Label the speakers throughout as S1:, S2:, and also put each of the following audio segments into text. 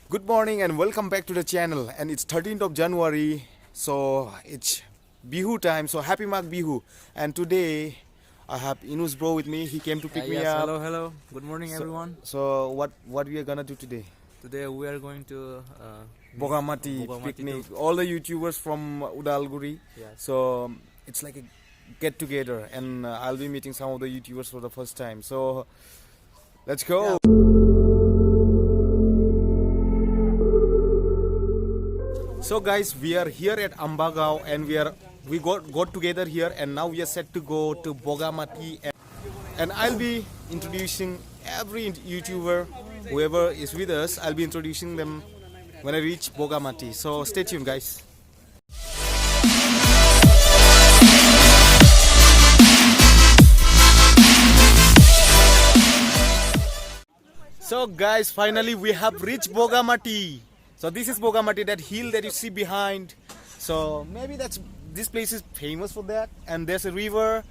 S1: Good morning and welcome back to the channel. And it's 13th of January, so it's Bihu time. So happy Mag Bihu. And today I have Inus bro with me. He came to pick me
S2: Yes,
S1: up.
S2: hello. Good morning, everyone.
S1: So what we are gonna do today?
S2: Today we are going to
S1: Bogamati
S2: Bogamati
S1: picnic. All the YouTubers from Udalguri.
S2: Yes.
S1: So it's like a get together, and I'll be meeting some of the YouTubers for the first time. So let's go. So guys, we are here at Ambagaon and we got together here, and now we are set to go to Bogamati, and I'll be introducing every YouTuber, whoever is with us. I'll be introducing them when I reach Bogamati. So stay tuned, guys. So guys, finally we have reached Bogamati. So this is Bogamati, that hill that you see behind. So maybe this place is famous for that. And there's a river.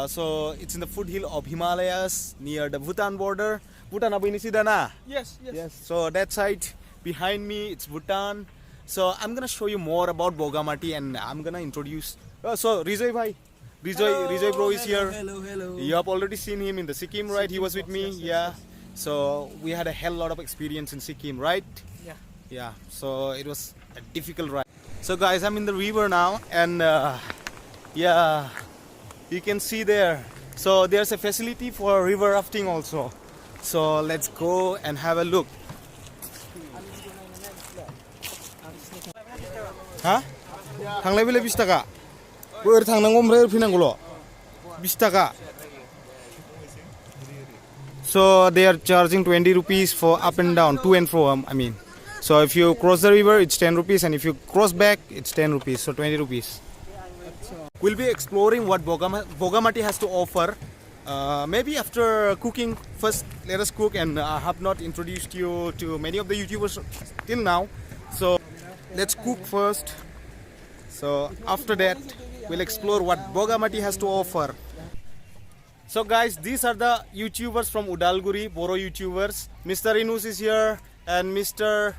S1: So it's in the foothill of Himalayas near the Bhutan border. Bhutan abu ini sida na?
S2: Yes.
S1: So that side behind me, it's Bhutan. So I'm gonna show you more about Bogamati, and I'm gonna introduce. So Rijoy bhai, Rijoy bro is here.
S2: Hello.
S1: You have already seen him in the Sikkim, right? He was with me. Yeah. So we had a hell lot of experience in Sikkim, right? Yeah, so it was a difficult ride. So guys, I'm in the river now, and yeah, you can see there. So there's a facility for river rafting also. So let's go and have a look. Huh? थांलाय फैलाय 20 टाका ओरै थांनांगौ ओमफ्राय ओरै फैनांगौल' 20 टाका. So they are charging 20 rupees for up and down, to and fro, I mean. So if you cross the river, it's 10 rupees, and if you cross back, it's 10 rupees, so 20 rupees. We'll be exploring what Bogamati has to offer. Maybe after cooking, first let us cook, and I have not introduced you to many of the YouTubers till now. So let's cook first. So after that, we'll explore what Bogamati has to offer. So guys, these are the YouTubers from Udalguri, Boro YouTubers. Mr. Inus is here, and Mr.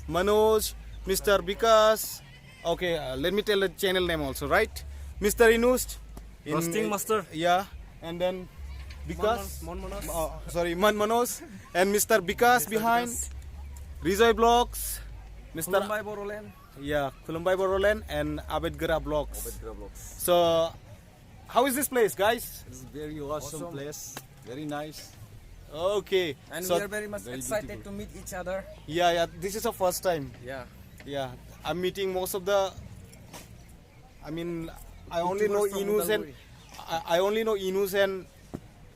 S1: Manoj, Mr. Vikas. Okay, let me tell the channel name also, right? Mr. Inus.
S2: Roasting Master.
S1: Yeah, and then Vikas.
S2: Man
S1: Manos. And Mr. Vikas behind. Rijoy Vlogs. Mr.
S2: Khulumbai Borolen.
S1: Yeah, Khulumbai Borolen and Abedgara Vlogs. So, how is this place, guys?
S3: It's a very awesome place, very nice.
S1: Okay.
S2: And
S1: So
S2: we are very much excited to meet each other.
S1: yeah, this is our first time.
S2: Yeah.
S1: I'm meeting most of the. I mean, I only know
S2: from
S1: Inus and
S2: Udalguri.
S1: I only know Inus and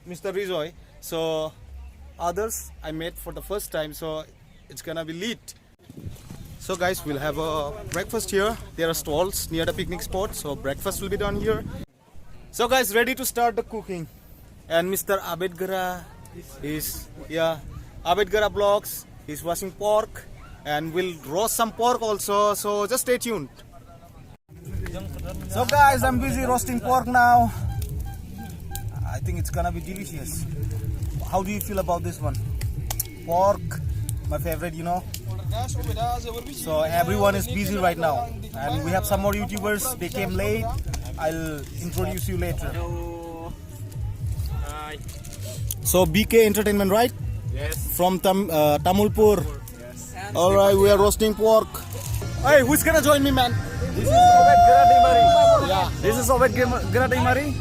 S1: Mr. Rijoy. So others I met for the first time. So it's gonna be lit. So guys, we'll have a breakfast here. There are stalls near the picnic spot. So breakfast will be done here. So guys, ready to start the cooking. And Mr. Abedgara is Abedgara Vlogs. He's washing pork, and we'll roast some pork also. So just stay tuned. So guys, I'm busy roasting pork now. I think it's gonna be delicious. How do you feel about this one? Pork, my favorite, you know. So everyone is busy right now, and we have some more YouTubers. They came late. I'll introduce you later.
S2: Hi.
S1: So BK Entertainment, right?
S2: Yes.
S1: From Tamulpur.
S2: Yes.
S1: All right, we are roasting pork. Hey, who's gonna join me, man?
S2: This is Obed Gradimari.
S1: Yeah.
S2: This is Obed Gradimari.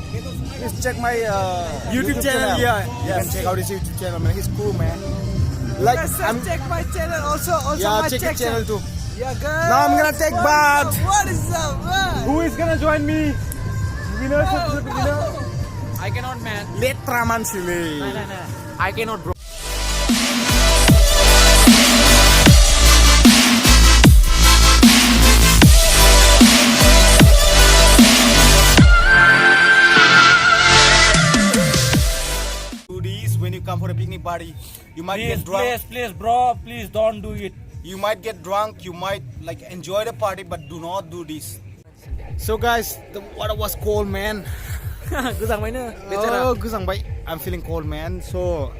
S2: Please check my
S1: YouTube channel. Yeah. You can check out his YouTube channel, man. He's cool, man. Like I'm.
S4: Check my channel also
S1: Yeah,
S4: my
S1: check his channel too.
S4: Yeah, guys.
S1: Now I'm gonna take bath.
S4: What is up, man?
S1: Who is gonna join me? Winner, winner.
S2: I cannot, man.
S1: Letraman sile.
S2: I cannot, bro.
S1: When you come for a picnic party, you might get drunk.
S2: Please, bro. Please don't do it.
S1: You might get drunk. You might like enjoy the party, but do not do this. So guys, the water was cold, man.
S2: Gusang mainnya.
S1: Oh, gusang bay. I'm feeling cold, man. So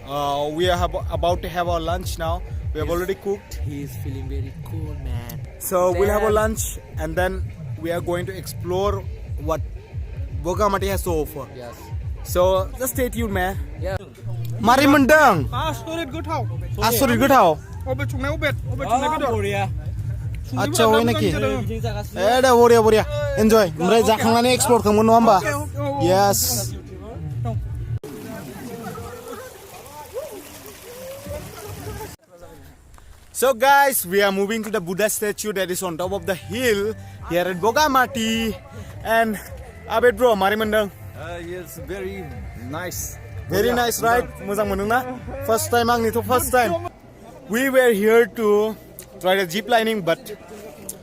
S1: we are about to have our lunch now. We have already cooked.
S2: He's feeling very cool, man.
S1: So we'll have a lunch and then we are going to explore what Bogamati has to offer.
S2: Yes.
S1: So just stay tuned, man.
S2: Yeah.
S1: Mari mendang.
S4: Solid good how.
S1: Asuri good how.
S4: Obet chungnai obet. Obet
S2: Oh,
S4: chungnai bedor.
S2: Korea.
S1: Acha hoy naki.
S2: Everything's a gas.
S1: Eda boria boria. Enjoy. Mrai jakhangani explore khamun no hamba. Yes. So guys, we are moving to the Buddha statue that is on top of the hill here at Bogamati. And Abed bro, mari mendang.
S3: Yes, very nice.
S1: Very nice, right? Mozang manung na? First time ang nito, first time. We were here to try the jeep lining, but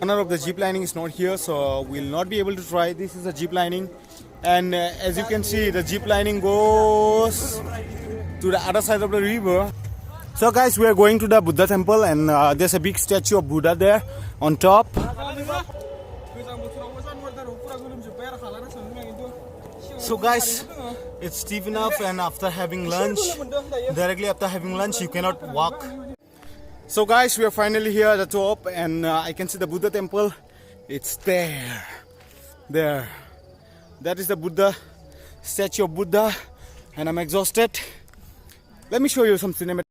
S1: owner of the jeep lining is not here, so we'll not be able to try. This is a jeep lining, and as you can see, the jeep lining goes to the other side of the river. So guys, we are going to the Buddha temple, and there's a big statue of Buddha there on top. So guys, it's steep enough, and after having lunch, directly after having lunch, you cannot walk. So guys, we are finally here at the top, and I can see the Buddha temple. It's there. There. That is the Buddha, statue of Buddha, and I'm exhausted. Let me show you some cinematic.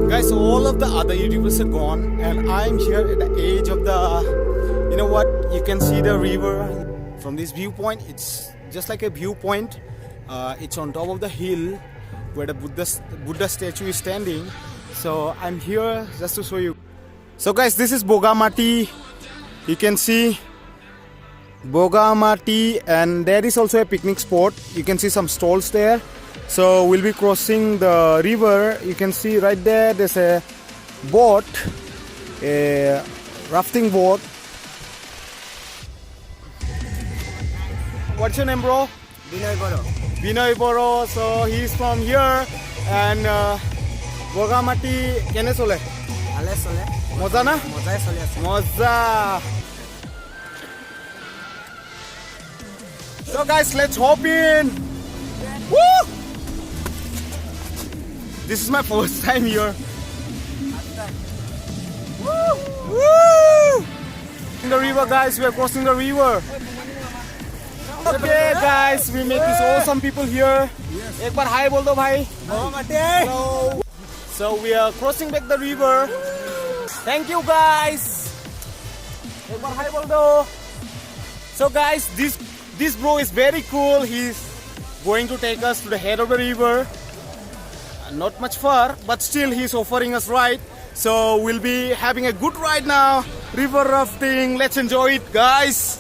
S1: Guys, all of the other YouTubers are gone, and I'm here at the edge of the, you know what, you can see the river from this viewpoint. It's just like a viewpoint. It's on top of the hill where the Buddha statue is standing. So I'm here just to show you. So guys, this is Bogamati. You can see Bogamati, and there is also a picnic spot. You can see some stalls there. So we'll be crossing the river. You can see right there, there's a boat, a rafting boat. What's your name, bro?
S4: Binoy Boro.
S1: Binoy Boro. So he's from here, and Bogamati kene sole?
S4: Ale sole.
S1: Moza na?
S4: Mozai sole ase.
S1: Moza. So guys, let's hop in. Woo! This is my first time here. Woo! Woo! In the river, guys, we are crossing the river. Okay, guys, we met these awesome people here. Ek bar hi bol do bhai. Hello. So we are crossing back the river. Thank you, guys. Ek bar hi bol do. So guys, this bro is very cool. He's going to take us to the head of the river. Not much far, but still he's offering us ride. So we'll be having a good ride now. River rafting. Let's enjoy it, guys.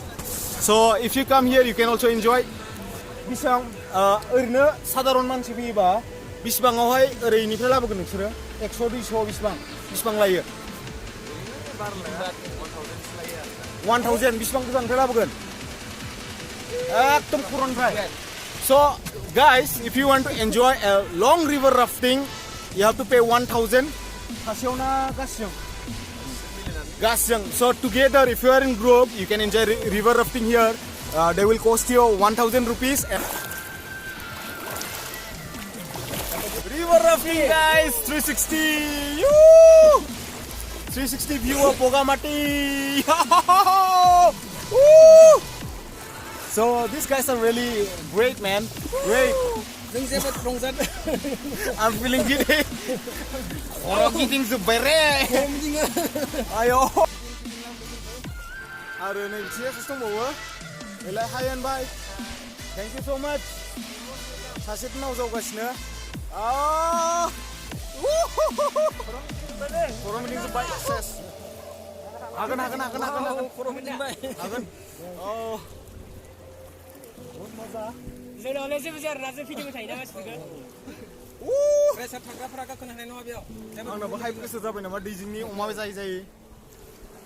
S1: So if you come here, you can also enjoy. Bisang erna sadaron mansi biba. Bisbang awai ini pernah lakukan nusra. 100 bisbang. Bisbang layer. 1000 bisbang kita pernah lakukan. Ekdom kurang berat. So guys, if you want to enjoy a long river rafting, you have to pay 1000. Gasyang. So together, if you are in group, you can enjoy river rafting here. They will cost you 1000 rupees. River rafting, guys, 360. Woo! 360 view of Bogamati. Woo! So these guys are really great, man. Great. I'm feeling giddy. Orang giting sebere. Ayo. Ada nih sih sistem bawa. Elai hayan bye. Thank you so much. Sasit nau jauh kasnya. Ah. Orang mending sebaik sukses. Akan. Orang mending baik. Akan. Oh.
S2: Saya sih besar rasa video saya nak speaker. Saya fraga kena neno abio.
S1: Ang nabahay ko sa tabi naman Beijing ni umay say.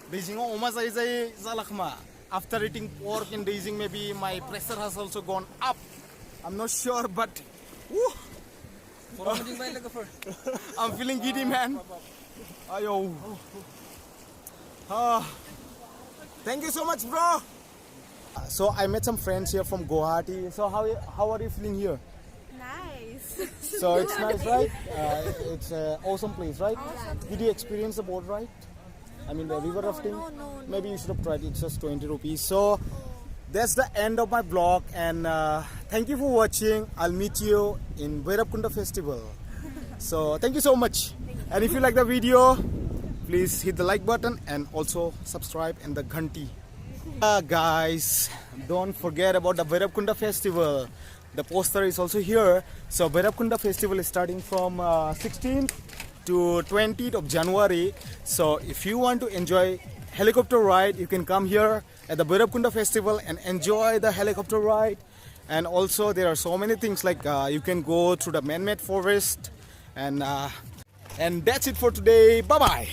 S1: Beijing o umay say zalakma. After eating pork in Beijing, maybe my pressure has also gone up. I'm not sure, but woo, I'm feeling giddy, man. Ayo. Thank you so much, bro. So I met some friends here from Guwahati. So how are you feeling here?
S5: Nice.
S1: So it's nice, right? It's an awesome place, right? Did you experience the boat ride? I mean the river rafting?
S5: no.
S1: Maybe you should have tried it. It's just 20 rupees. So that's the end of my vlog, and thank you for watching. I'll meet you in Bhairabkunda Festival. So thank you so much. And if you like the video, please hit the like button and also subscribe and the ghanti. Guys, don't forget about the Bhairabkunda Festival. The poster is also here. So Bhairabkunda Festival is starting from 16th to 20th of January. So if you want to enjoy helicopter ride, you can come here at the Bhairabkunda Festival and enjoy the helicopter ride. And also there are so many things like you can go through the man-made forest, and that's it for today. Bye bye.